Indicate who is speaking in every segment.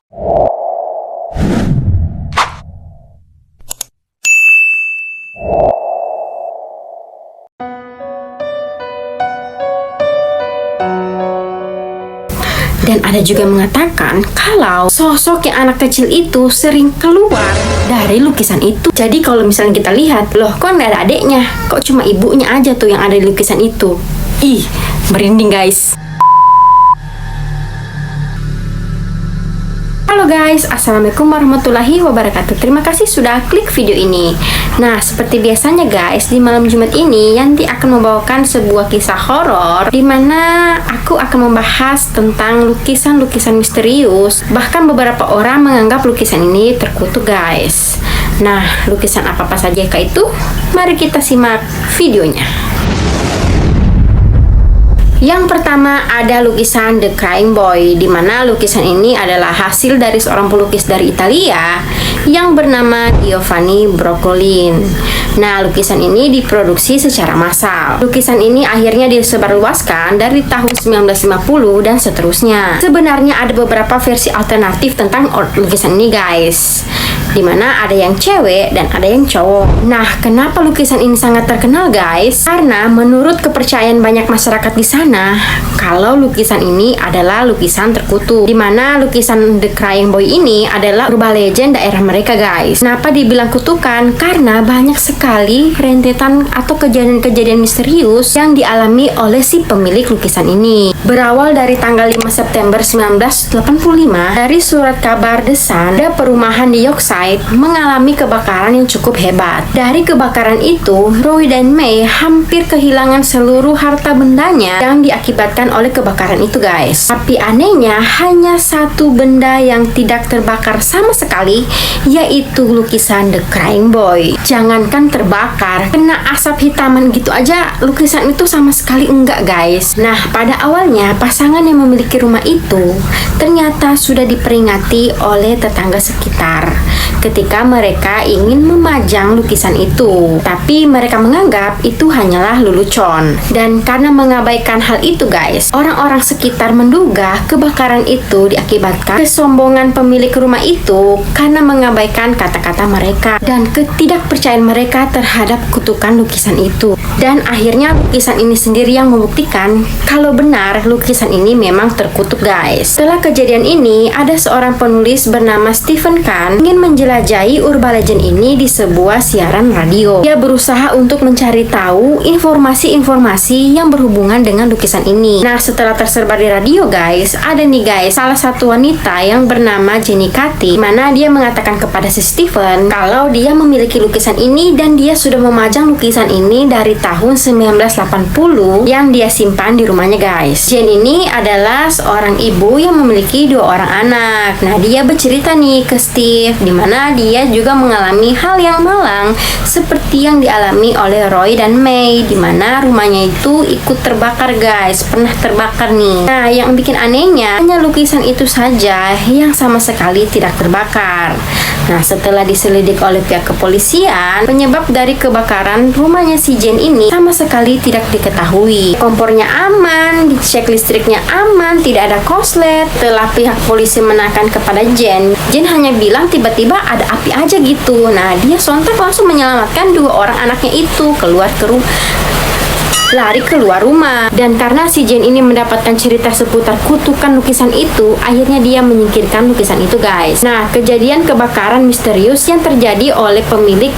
Speaker 1: Dan ada juga mengatakan kalau sosok yang anak kecil itu sering keluar dari lukisan itu. Jadi kalau misalnya kita lihat, loh kok nggak ada adeknya? Kok cuma ibunya aja tuh yang ada di lukisan itu? Ih, merinding guys. Halo guys, assalamualaikum warahmatullahi wabarakatuh. Terima kasih sudah klik video ini. Nah, seperti biasanya guys, di malam Jumat ini Yanti akan membawakan sebuah kisah horor di mana aku akan membahas tentang lukisan-lukisan misterius. Bahkan beberapa orang menganggap lukisan ini terkutuk guys. Nah, lukisan apa-apa saja itu? Mari kita simak videonya. Yang pertama ada lukisan The Crying Boy, di mana lukisan ini adalah hasil dari seorang pelukis dari Italia yang bernama Giovanni Broccolin. Nah, lukisan ini diproduksi secara massal. Lukisan ini akhirnya disebarluaskan dari tahun 1950 dan seterusnya. Sebenarnya ada beberapa versi alternatif tentang lukisan ini guys, dimana ada yang cewek dan ada yang cowok. Nah, kenapa lukisan ini sangat terkenal guys? Karena menurut kepercayaan banyak masyarakat di sana, kalau lukisan ini adalah lukisan terkutuk, dimana lukisan The Crying Boy ini adalah urban legend daerah mereka guys. Kenapa dibilang kutukan? Karena banyak sekali rentetan atau kejadian-kejadian misterius yang dialami oleh si pemilik lukisan ini. Berawal dari tanggal 5 September 1985, dari surat kabar The Sun, ada perumahan di Yorkshire mengalami kebakaran yang cukup hebat. Dari kebakaran itu, Roy dan May hampir kehilangan seluruh harta bendanya yang diakibatkan oleh kebakaran itu guys. Tapi anehnya hanya satu benda yang tidak terbakar sama sekali, yaitu lukisan The Crying Boy. Jangankan terbakar, kena asap hitaman gitu aja, lukisan itu sama sekali enggak guys. Nah, pada awalnya pasangan yang memiliki rumah itu ternyata sudah diperingati oleh tetangga sekitar ketika mereka ingin memajang lukisan itu, tapi mereka menganggap itu hanyalah lelucon. Dan karena mengabaikan hal itu guys, orang-orang sekitar menduga kebakaran itu diakibatkan kesombongan pemilik rumah itu karena mengabaikan kata-kata mereka dan ketidakpercayaan mereka terhadap kutukan lukisan itu. Dan akhirnya lukisan ini sendiri yang membuktikan kalau benar lukisan ini memang terkutuk guys. Setelah kejadian ini, ada seorang penulis bernama Stephen Kahn ingin menjelajahi urban legend ini di sebuah siaran radio. Dia berusaha untuk mencari tahu informasi-informasi yang berhubungan dengan lukisan ini. Nah, setelah tersebar di radio guys, ada nih guys salah satu wanita yang bernama Jenny Cathy, mana dia mengatakan kepada si Stephen kalau dia memiliki lukisan ini dan dia sudah memajang lukisan ini dari tahun 1980 yang dia simpan di rumahnya guys. Jen ini adalah seorang ibu yang memiliki 2 orang anak. Nah, dia bercerita nih ke Steve, dimana dia juga mengalami hal yang malang seperti yang dialami oleh Roy dan May, dimana rumahnya itu ikut terbakar guys, pernah terbakar nih. Nah, yang bikin anehnya hanya lukisan itu saja yang sama sekali tidak terbakar. Nah, setelah diselidik oleh pihak kepolisian, penyebab dari kebakaran rumahnya si Jen ini sama sekali tidak diketahui. Kompornya aman, dicek listriknya aman, tidak ada korslet. Setelah pihak polisi menanyakan kepada Jen hanya bilang tiba-tiba ada api aja gitu. Nah, dia sontak langsung menyelamatkan 2 orang anaknya itu lari keluar rumah. Dan karena si Jen ini mendapatkan cerita seputar kutukan lukisan itu, akhirnya dia menyingkirkan lukisan itu guys. Nah, kejadian kebakaran misterius yang terjadi oleh pemilik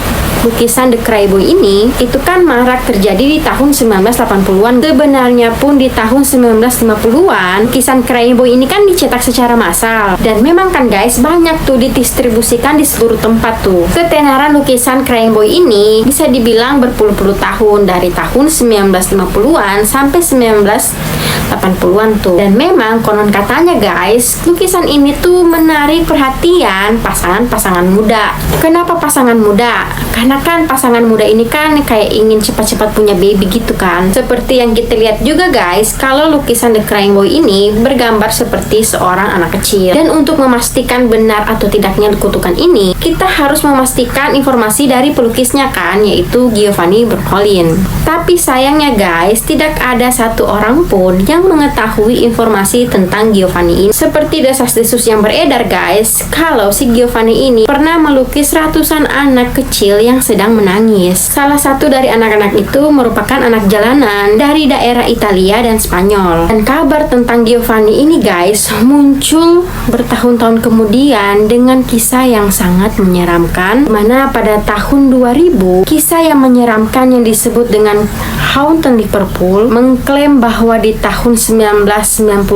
Speaker 1: lukisan The Crying Boy ini itu kan marak terjadi di tahun 1980-an. Sebenarnya pun di tahun 1950-an lukisan Crying Boy ini kan dicetak secara massal, dan memang kan guys banyak tuh didistribusikan di seluruh tempat tuh. Ketenaran lukisan Crying Boy ini bisa dibilang berpuluh-puluh tahun, dari tahun 1950-an sampai 1980-an tuh. Dan memang konon katanya guys, lukisan ini tuh menarik perhatian pasangan-pasangan muda. Kenapa pasangan muda? Karena kan pasangan muda ini kan kayak ingin cepat-cepat punya baby gitu kan. Seperti yang kita lihat juga guys, kalau lukisan The Crying Boy ini bergambar seperti seorang anak kecil. Dan untuk memastikan benar atau tidaknya kutukan ini, kita harus memastikan informasi dari pelukisnya kan, yaitu Giovanni Broccolin. Tapi sayangnya guys, tidak ada satu orang pun yang mengetahui informasi tentang Giovanni ini. Seperti desas-desus yang beredar guys, kalau si Giovanni ini pernah melukis ratusan anak kecil yang sedang menangis. Salah satu dari anak-anak itu merupakan anak jalanan dari daerah Italia dan Spanyol. Dan kabar tentang Giovanni ini guys muncul bertahun-tahun kemudian dengan kisah yang sangat menyeramkan, mana pada tahun 2000 kisah yang menyeramkan yang disebut dengan Haunted Liverpool mengklaim bahwa di tahun 1995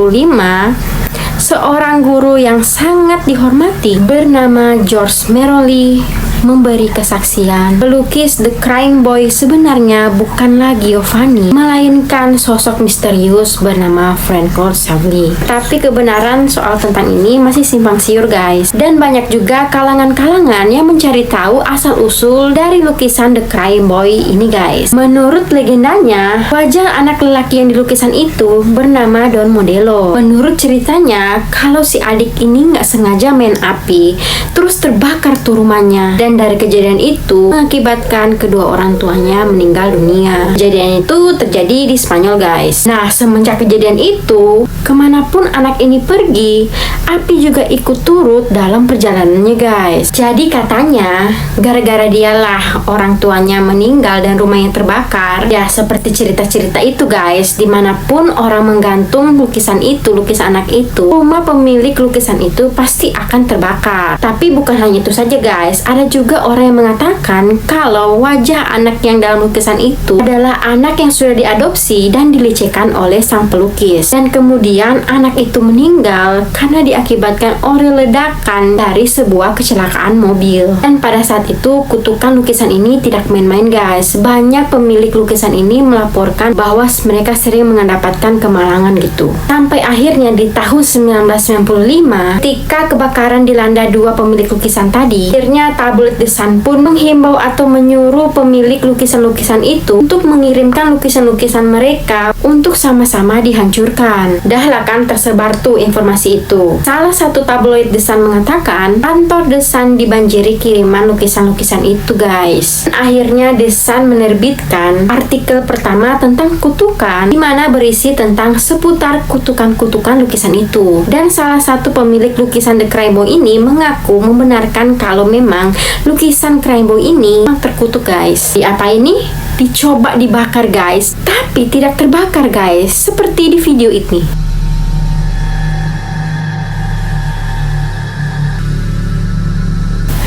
Speaker 1: seorang guru yang sangat dihormati bernama George Meroli memberi kesaksian pelukis The Crying Boy sebenarnya bukanlah Giovanni, melainkan sosok misterius bernama Franco Savli. Tapi kebenaran soal tentang ini masih simpang siur guys, dan banyak juga kalangan-kalangan yang mencari tahu asal-usul dari lukisan The Crying Boy ini guys. Menurut legendanya, wajah anak lelaki yang di lukisan itu bernama Don Modelo. Menurut ceritanya, kalau si adik ini nggak sengaja main api, terus terbakar tuh rumahnya, dan dari kejadian itu mengakibatkan kedua orang tuanya meninggal dunia. Kejadian itu terjadi di Spanyol guys. Nah, semenjak kejadian itu, kemanapun anak ini pergi, api juga ikut turut dalam perjalanannya guys. Jadi katanya gara-gara dialah orang tuanya meninggal dan rumahnya terbakar. Ya seperti cerita-cerita itu guys, dimanapun orang menggantung lukisan itu, lukisan anak itu, rumah pemilik lukisan itu pasti akan terbakar. Tapi bukan hanya itu saja guys, ada juga orang yang mengatakan kalau wajah anak yang dalam lukisan itu adalah anak yang sudah diadopsi dan dilecehkan oleh sang pelukis, dan kemudian anak itu meninggal karena diakibatkan oleh ledakan dari sebuah kecelakaan mobil. Dan pada saat itu kutukan lukisan ini tidak main-main guys. Banyak pemilik lukisan ini melaporkan bahwa mereka sering mendapatkan kemalangan gitu. Sampai akhirnya di tahun 1995 ketika kebakaran dilanda dua pemilik lukisan tadi, akhirnya tabloid The Sun pun menghimbau atau menyuruh pemilik lukisan-lukisan itu untuk mengirimkan lukisan-lukisan mereka untuk sama-sama dihancurkan. Dahlah kan tersebar tuh informasi itu. Salah satu tabloid The Sun mengatakan kantor The Sun dibanjiri kiriman lukisan-lukisan itu guys. Akhirnya The Sun menerbitkan artikel pertama tentang kutukan, di mana berisi tentang seputar kutukan-kutukan lukisan itu. Dan salah satu pemilik lukisan The Crying Boy ini mengaku membenarkan kalau memang lukisan Crying Boy ini memang terkutuk guys. Di apa ini? Dicoba dibakar guys, tapi tidak terbakar guys, seperti di video ini.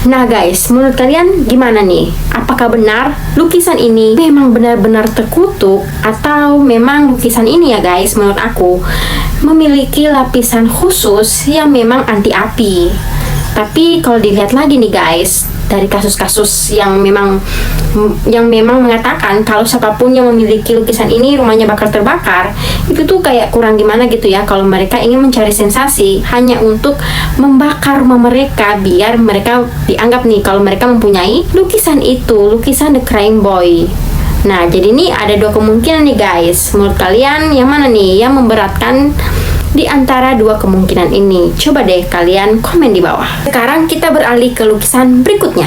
Speaker 1: Nah guys, menurut kalian gimana nih? Apakah benar lukisan ini memang benar-benar terkutuk, atau memang lukisan ini ya guys, menurut aku memiliki lapisan khusus yang memang anti api? Tapi kalau dilihat lagi nih guys, dari kasus-kasus yang memang mengatakan kalau siapapun yang memiliki lukisan ini rumahnya bakal terbakar, itu tuh kayak kurang gimana gitu ya. Kalau mereka ingin mencari sensasi hanya untuk membakar rumah mereka biar mereka dianggap nih kalau mereka mempunyai lukisan itu, lukisan The Crying Boy. Nah, jadi ini ada dua kemungkinan nih guys. Menurut kalian yang mana nih yang memberatkan di antara dua kemungkinan ini? Coba deh kalian komen di bawah. Sekarang kita beralih ke lukisan berikutnya.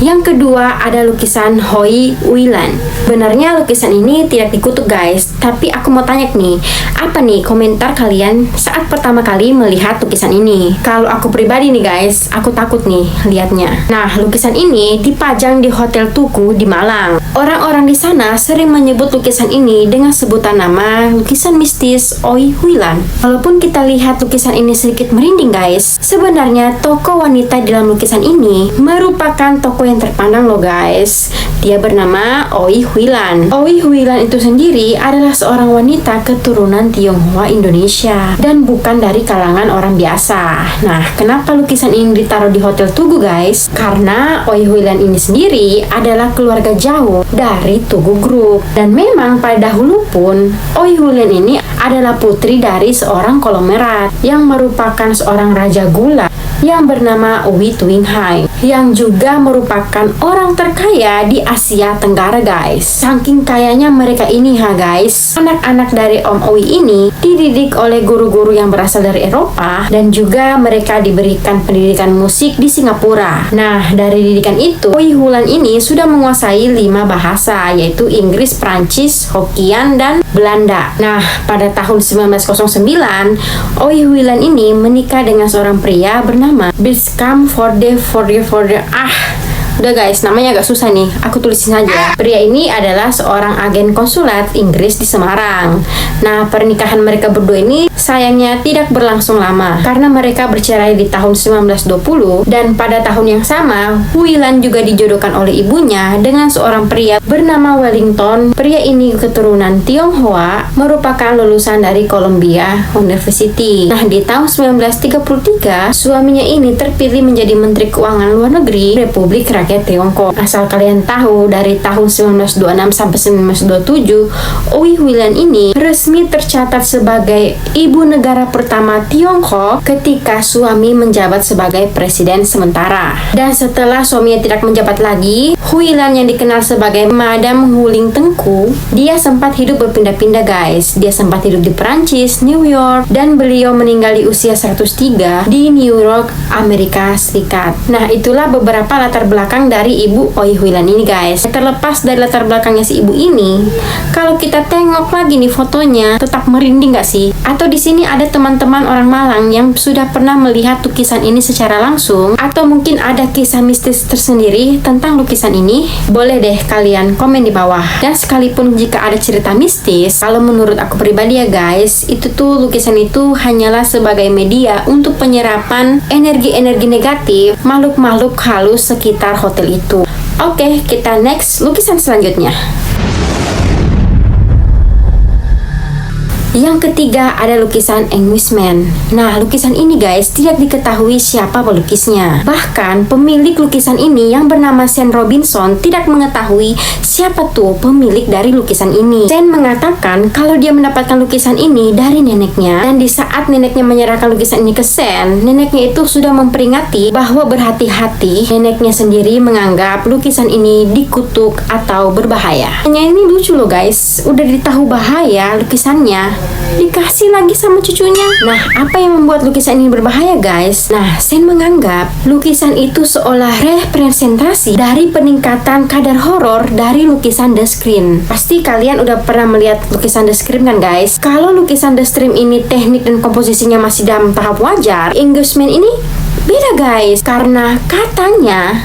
Speaker 1: Yang kedua ada lukisan Huy Uilan. Benarnya lukisan ini tidak dikutuk guys, tapi aku mau tanya nih, apa nih komentar kalian saat pertama kali melihat lukisan ini? Kalau aku pribadi nih guys, aku takut nih lihatnya. Nah, lukisan ini dipajang di Hotel Tugu di Malang. Orang-orang di sana sering menyebut lukisan ini dengan sebutan nama lukisan mistis Huy Uilan. Walaupun kita lihat lukisan ini sedikit merinding guys, sebenarnya tokoh wanita dalam lukisan ini merupakan tokoh yang terpandang loh guys. Dia bernama Huy Uilan. Huy Uilan itu sendiri adalah seorang wanita keturunan Tionghoa Indonesia dan bukan dari kalangan orang biasa. Nah, kenapa lukisan ini ditaruh di Hotel Tugu guys? Karena Huy Uilan ini sendiri adalah keluarga jauh dari Tugu Group. Dan memang pada dahulu pun Huy Uilan ini adalah putri dari seorang konglomerat yang merupakan seorang raja gula yang bernama Ooi Twing Hai, yang juga merupakan orang terkaya di Asia Tenggara guys. Saking kayanya mereka ini guys, anak-anak dari Om Ooi ini dididik oleh guru-guru yang berasal dari Eropa, dan juga mereka diberikan pendidikan musik di Singapura. Nah, dari didikan itu Ooi Hulan ini sudah menguasai 5 bahasa, yaitu Inggris, Prancis, Hokkien, dan Belanda. Nah, pada tahun 1909 Ooi Hulan ini menikah dengan seorang pria bernama Biskam Forde. Udah guys, namanya agak susah nih, aku tulisin saja. Pria ini adalah seorang agen konsulat Inggris di Semarang. Nah, pernikahan mereka berdua ini sayangnya tidak berlangsung lama karena mereka bercerai di tahun 1920, dan pada tahun yang sama Huilan juga dijodohkan oleh ibunya dengan seorang pria bernama Wellington. Pria ini keturunan Tionghoa, merupakan lulusan dari Columbia University. Nah, di tahun 1933 suaminya ini terpilih menjadi Menteri Keuangan Luar Negeri Republik Rakyat Tiongkok. Asal kalian tahu, dari tahun 1926 sampai 1927 Ooi Hulan ini resmi tercatat sebagai ibu negara pertama Tiongkok ketika suami menjabat sebagai presiden sementara. Dan setelah suaminya tidak menjabat lagi, Huilan yang dikenal sebagai Madam Huling Tengku, dia sempat hidup berpindah-pindah guys. Dia sempat hidup di Perancis, New York, dan beliau meninggal di usia 103 di New York, Amerika Serikat. Nah, itulah beberapa latar belakang dari ibu Ooi Hulan ini guys. Terlepas dari latar belakangnya si ibu ini, kalau kita tengok lagi nih fotonya, tetap merinding gak sih? Atau di sini ada teman-teman orang Malang yang sudah pernah melihat lukisan ini secara langsung, atau mungkin ada kisah mistis tersendiri tentang lukisan ini? Boleh deh kalian komen di bawah. Dan sekalipun jika ada cerita mistis, kalau menurut aku pribadi ya guys, itu tuh lukisan itu hanyalah sebagai media untuk penyerapan energi-energi negatif makhluk-makhluk halus sekitar hotel itu. Oke, kita next lukisan selanjutnya. Yang ketiga ada lukisan Englishmen. Nah, lukisan ini guys tidak diketahui siapa pelukisnya. Bahkan pemilik lukisan ini yang bernama Sen Robinson tidak mengetahui siapa tuh pemilik dari lukisan ini. Sen mengatakan kalau dia mendapatkan lukisan ini dari neneknya, dan di saat neneknya menyerahkan lukisan ini ke Sen, neneknya itu sudah memperingati bahwa berhati-hati. Neneknya sendiri menganggap lukisan ini dikutuk atau berbahaya. Hanya ini lucu loh guys, udah ditahu bahaya lukisannya dikasih lagi sama cucunya. Nah, apa yang membuat lukisan ini berbahaya guys? Nah, Sen menganggap lukisan itu seolah representasi dari peningkatan kadar horor dari lukisan The Scream. Pasti kalian udah pernah melihat lukisan The Scream kan guys? Kalau lukisan The Scream ini teknik dan komposisinya masih dalam tahap wajar, Englishmen ini beda guys, karena katanya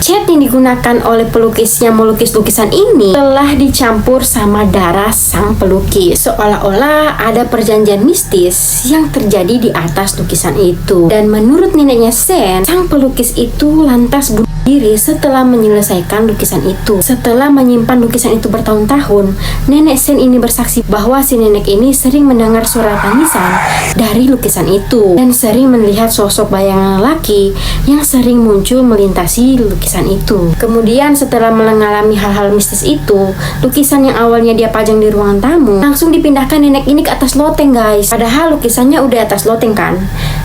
Speaker 1: cat yang digunakan oleh pelukis yang melukis lukisan ini telah dicampur sama darah sang pelukis. Seolah-olah ada perjanjian mistis yang terjadi di atas lukisan itu. Dan menurut neneknya Sen, sang pelukis itu lantas bunuh diri setelah menyelesaikan lukisan itu. Setelah menyimpan lukisan itu bertahun-tahun, nenek Sen ini bersaksi bahwa si nenek ini sering mendengar suara tangisan dari lukisan itu, dan sering melihat sosok bayangan lelaki yang sering muncul melintasi lukisan itu. Kemudian setelah mengalami hal-hal mistis itu, lukisan yang awalnya dia pajang di ruangan tamu langsung dipindahkan nenek ini ke atas loteng guys. Padahal lukisannya udah atas loteng kan.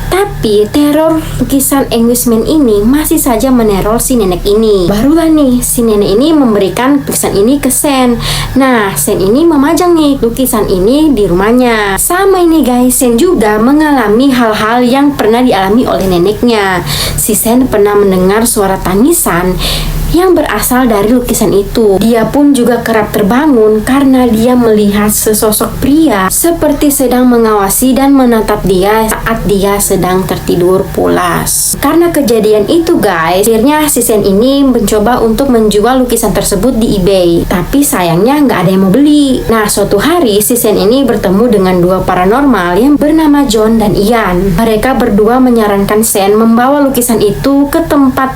Speaker 1: Tapi teror lukisan Englishmen ini masih saja meneror si nenek ini. Barulah nih si nenek ini memberikan lukisan ini ke Sen. Nah, Sen ini memajang nih lukisan ini di rumahnya. Sama ini guys, Sen juga mengalami hal-hal yang pernah dialami oleh neneknya. Si Sen pernah mendengar suara tangisan yang berasal dari lukisan itu. Dia pun juga kerap terbangun karena dia melihat sesosok pria seperti sedang mengawasi dan menatap dia saat dia sedang tertidur pulas. Karena kejadian itu guys, akhirnya si Sen ini mencoba untuk menjual lukisan tersebut di eBay. Tapi sayangnya nggak ada yang mau beli. Nah, suatu hari si Sen ini bertemu dengan dua paranormal yang bernama John dan Ian. Mereka berdua menyarankan Sen membawa lukisan itu ke tempat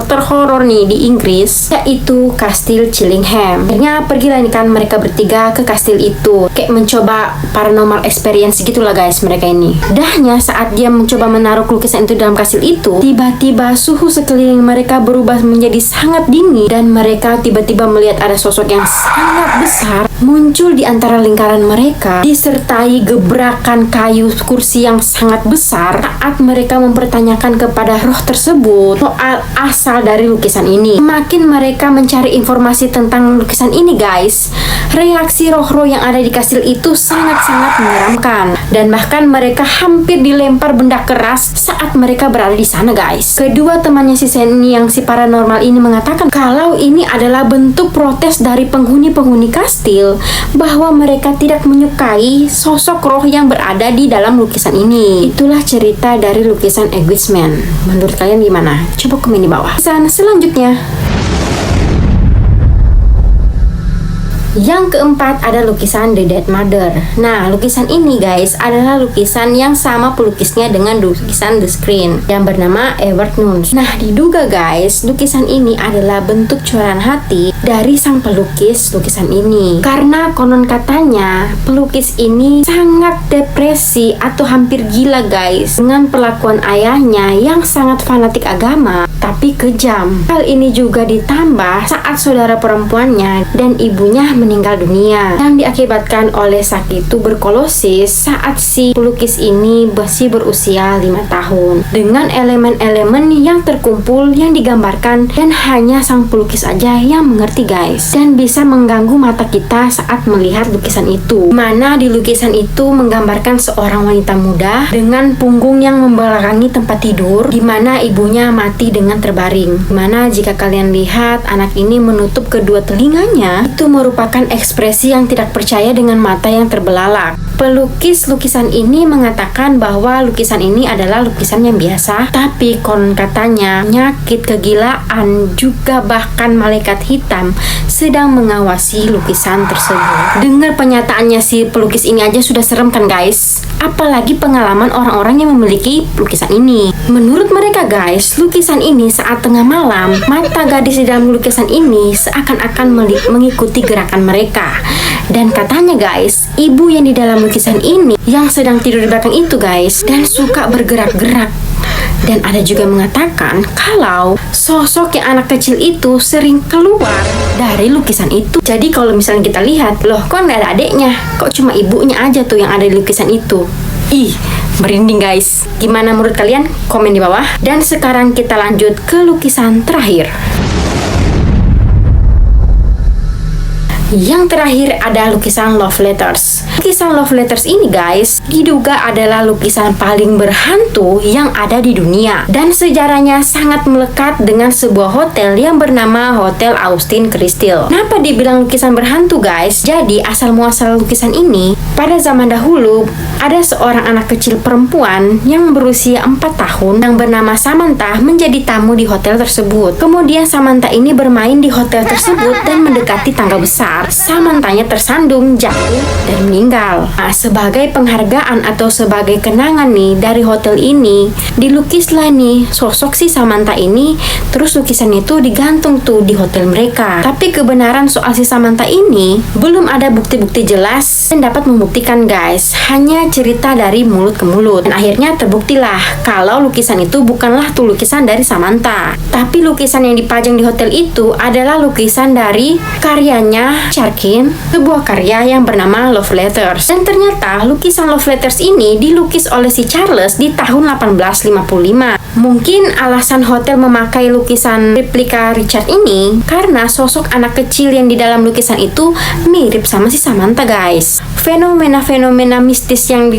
Speaker 1: terhoror nih di Inggris, yaitu Kastil Chillingham. Akhirnya pergilah nih kan mereka bertiga ke kastil itu, kayak mencoba paranormal experience gitulah guys mereka ini. Dahnya saat dia mencoba menaruh lukisan itu dalam kastil itu, tiba-tiba suhu sekeliling mereka berubah menjadi sangat dingin, dan mereka tiba-tiba melihat ada sosok yang sangat besar muncul di antara lingkaran mereka, disertai gebrakan kayu kursi yang sangat besar saat mereka mempertanyakan kepada roh tersebut soal asal dari lukisan ini. Makin mereka mencari informasi tentang lukisan ini guys, reaksi roh-roh yang ada di kastil itu sangat-sangat menyeramkan, dan bahkan mereka hampir dilempar benda keras saat mereka berada di sana guys. Kedua temannya si Seni yang si paranormal ini mengatakan kalau ini adalah bentuk protes dari penghuni-penghuni kastil bahwa mereka tidak menyukai sosok roh yang berada di dalam lukisan ini. Itulah cerita dari lukisan Egoist Man. Menurut kalian gimana? Coba komen di bawah. Lukisan selanjutnya, yang keempat ada lukisan The Dead Mother. Nah, lukisan ini guys adalah lukisan yang sama pelukisnya dengan lukisan The Screen yang bernama Edward Nunes. Nah, diduga guys, lukisan ini adalah bentuk curahan hati dari sang pelukis lukisan ini. Karena konon katanya pelukis ini sangat depresi atau hampir gila guys dengan perlakuan ayahnya yang sangat fanatik agama tapi kejam. Hal ini juga ditambah saat saudara perempuannya dan ibunya meninggal dunia yang diakibatkan oleh sakit tuberkulosis saat si pelukis ini masih berusia 5 tahun. Dengan elemen-elemen yang terkumpul yang digambarkan dan hanya sang pelukis aja yang mengerti guys, dan bisa mengganggu mata kita saat melihat lukisan itu. Mana di lukisan itu menggambarkan seorang wanita muda dengan punggung yang membelakangi tempat tidur, di mana ibunya mati dengan terbaring. Mana jika kalian lihat anak ini menutup kedua telinganya, itu merupakan ekspresi yang tidak percaya dengan mata yang terbelalak. Pelukis lukisan ini mengatakan bahwa lukisan ini adalah lukisan yang biasa, tapi konon katanya penyakit kegilaan juga bahkan malaikat hitam sedang mengawasi lukisan tersebut. Dengar pernyataannya si pelukis ini aja sudah serem kan guys? Apalagi pengalaman orang-orang yang memiliki lukisan ini. Menurut mereka guys, lukisan ini saat tengah malam, mata gadis di dalam lukisan ini seakan-akan mengikuti gerakan mereka. Dan katanya guys, ibu yang di dalam lukisan ini yang sedang tidur di belakang itu guys, dan suka bergerak-gerak. Dan ada juga mengatakan kalau sosok yang anak kecil itu sering keluar dari lukisan itu. Jadi kalau misalnya kita lihat, loh kok nggak ada adeknya? Kok cuma ibunya aja tuh yang ada di lukisan itu? Ih, merinding guys. Gimana menurut kalian? Komen di bawah. Dan sekarang kita lanjut ke lukisan terakhir. Yang terakhir ada lukisan Love Letters. Lukisan Love Letters ini guys diduga adalah lukisan paling berhantu yang ada di dunia, dan sejarahnya sangat melekat dengan sebuah hotel yang bernama Hotel Austin Crystal. Kenapa dibilang lukisan berhantu guys? Jadi asal muasal lukisan ini, pada zaman dahulu ada seorang anak kecil perempuan yang berusia 4 tahun yang bernama Samantha menjadi tamu di hotel tersebut. Kemudian Samantha ini bermain di hotel tersebut dan mendekati tangga besar. Samanthanya tersandung, jatuh, dan meninggal. Nah, sebagai penghargaan atau sebagai kenangan nih dari hotel ini, dilukislah nih sosok si Samantha ini. Terus lukisan itu digantung tuh di hotel mereka. Tapi kebenaran soal si Samantha ini belum ada bukti-bukti jelas dan dapat membuktikan guys, hanya cerita dari mulut ke mulut. Dan akhirnya terbuktilah kalau lukisan itu bukanlah tuh lukisan dari Samantha, tapi lukisan yang dipajang di hotel itu adalah lukisan dari karyanya Charkin, sebuah karya yang bernama Love Letters. Dan ternyata lukisan Love Letters ini dilukis oleh si Charles di tahun 1855. Mungkin alasan hotel memakai lukisan replika Richard ini karena sosok anak kecil yang di dalam lukisan itu mirip sama si Samantha guys. Fenomena-fenomena mistis yang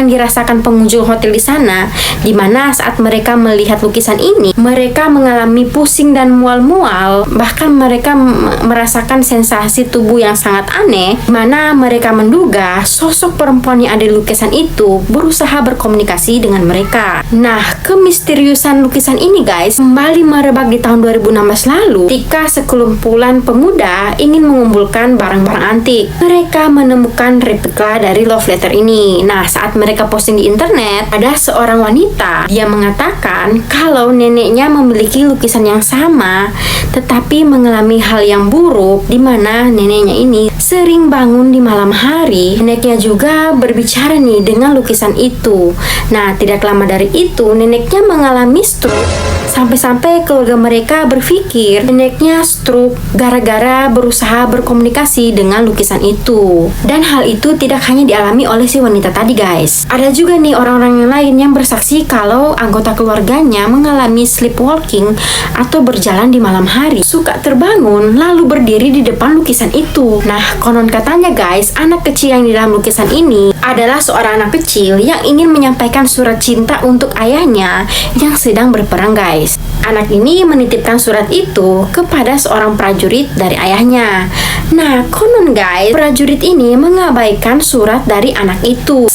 Speaker 1: dirasakan pengunjung hotel di sana, dimana saat mereka melihat lukisan ini, mereka mengalami pusing dan mual-mual, bahkan mereka merasakan sensasi tubuh yang sangat aneh, mana mereka menduga sosok perempuan yang ada di lukisan itu berusaha berkomunikasi dengan mereka. Nah, kemisteriusan lukisan ini guys kembali merebak di tahun 2016 lalu ketika sekelumpulan pemuda ingin mengumpulkan barang-barang antik. Mereka menemukan replika dari Love Letter ini. Nah, saat mereka posting di internet, ada seorang wanita, dia mengatakan kalau neneknya memiliki lukisan yang sama tetapi mengalami hal yang buruk, di mana neneknya ini sering bangun di malam hari. Neneknya juga berbicara nih dengan lukisan itu. Nah, tidak lama dari itu neneknya mengalami stroke Sampai-sampai keluarga mereka berpikir neneknya stroke gara-gara berusaha berkomunikasi dengan lukisan itu. Dan hal itu tidak hanya dialami oleh si wanita tadi guys. Ada juga nih orang-orang yang lain yang bersaksi kalau anggota keluarganya mengalami sleepwalking atau berjalan di malam hari, suka terbangun lalu berdiri di depan lukisan itu. Nah, konon katanya guys, anak kecil yang di dalam lukisan ini adalah seorang anak kecil yang ingin menyampaikan surat cinta untuk ayahnya yang sedang berperang guys. Anak ini menitipkan surat itu kepada seorang prajurit dari ayahnya. Nah, konon guys, prajurit ini mengabaikan surat dari anak itu.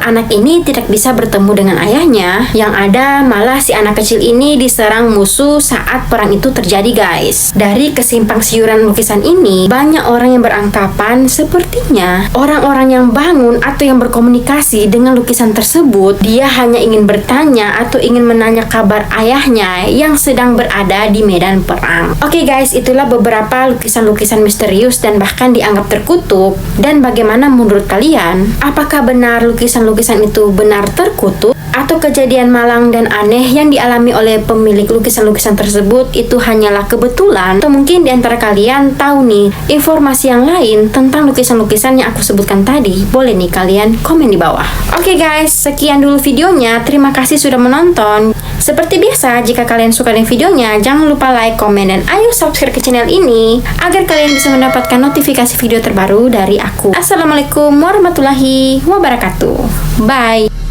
Speaker 1: Anak ini tidak bisa bertemu dengan ayahnya. Yang ada malah si anak kecil ini diserang musuh saat perang itu terjadi guys. Dari kesimpang siuran lukisan ini, banyak orang yang beranggapan sepertinya orang-orang yang bangun atau yang berkomunikasi dengan lukisan tersebut, dia hanya ingin bertanya atau ingin menanya kabar ayahnya yang sedang berada di medan perang. Oke guys, itulah beberapa lukisan-lukisan misterius dan bahkan dianggap terkutuk. Dan bagaimana menurut kalian? Apakah benar lukisan-lukisan itu benar terkutuk? Atau kejadian malang dan aneh yang dialami oleh pemilik lukisan-lukisan tersebut itu hanyalah kebetulan? Atau mungkin di antara kalian tahu nih informasi yang lain tentang lukisan-lukisan yang aku sebutkan tadi? Boleh nih kalian komen di bawah. Oke guys, sekian dulu videonya. Terima kasih sudah menonton. Seperti biasa, jika kalian suka dengan videonya, jangan lupa like, komen, dan ayo subscribe ke channel ini agar kalian bisa mendapatkan notifikasi video terbaru dari aku. Assalamualaikum warahmatullahi wabarakatuh. Bye.